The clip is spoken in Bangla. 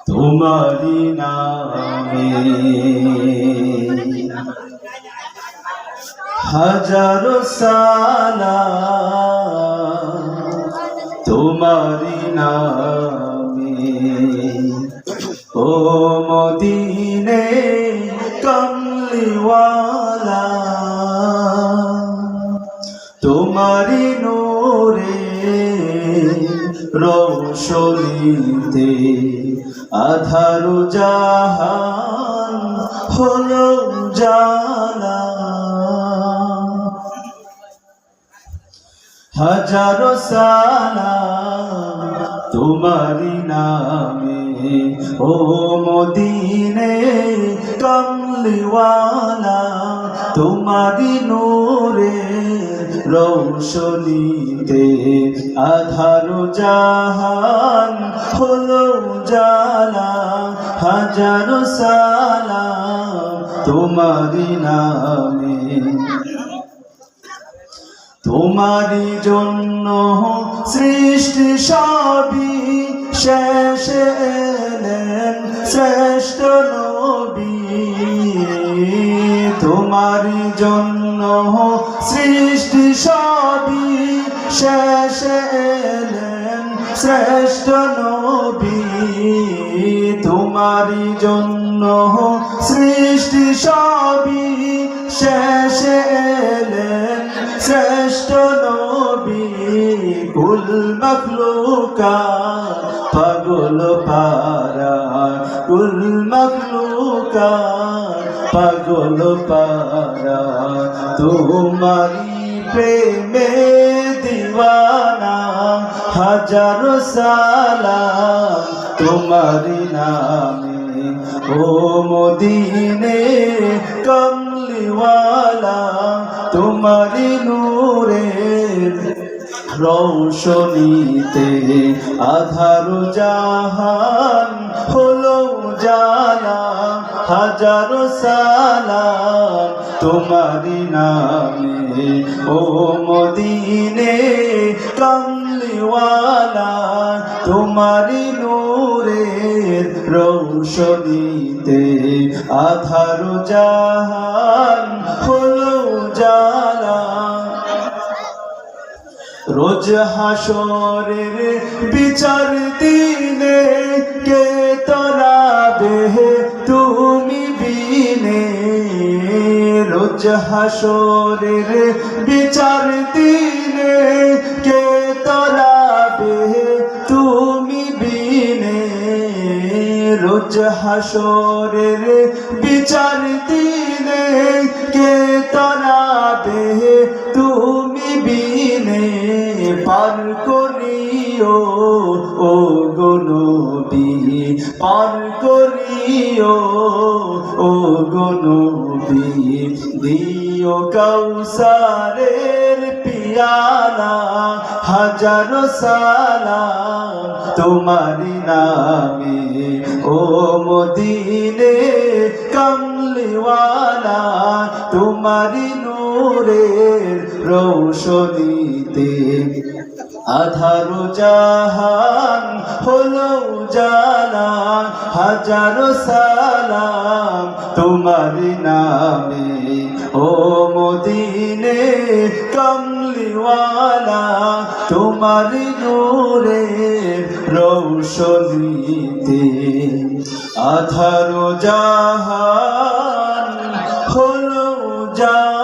তোমারি নামে হাজারো সালাম তোমারি নামে ও মদিনে কমলিওয়ালা তোমারি নূরে রৌশনীতে আধার জাহান হলো জালা হাজারো সালাম তোমারি নামে ও মদিনে কমলিওয়ালা তোমারি নূরে রৌশনীতে আধার জাহান হলো জালা হাজারো সালাম তোমারি নামে তোমারি জন্য সৃষ্টি সবই শেষে এলেন শ্রেষ্ঠ নবী তোমারি জন্য সৃষ্টি সবই শেষে এলেন শ্রেষ্ঠ নবী তোমারি জন্য সৃষ্টি সবই শেষে এলেন শ্রেষ্ঠ নবী কুল মখলুকাত পাগল পারা কুল মখলুকাত পাগল পারা তোমারি প্রেমে দিওয়ানা হাজারো সালাম তোমারি নামে ও মদিনে কমলিওয়ালা তোমারি নূরের রৌশনীতে আধার জাহান হলো জালা হাজারো সালাম তোমারি নামে ও মদিনে কমলিওয়ালা তোমারি নূরের রৌশনীতে আধার জাহান হলো জালা রোজ হাসরের বিচার দিনে কে তরাবে তুমি বিনে রোজ হাসরের বিচার দিনে কে তরাবে তুমি বিনে রোজ হাসরের বিচার দিনে কে তরাবে তুমি বিনে পার করিও ও গো নবী পার করিও ও গো নবী দিও কাউসারের পিয়ালা হাজারো সালাম তোমারি নামে ও মদিনে কমলিওয়ালা তোমারি নূরের রৌশনীতে আধার জাহান হলো জালা হাজারো সালাম তোমারি নামে ও মদিনে কমলিওয়ালা তোমারি নূরের রৌশনীতে আধার জাহান হলো জালা।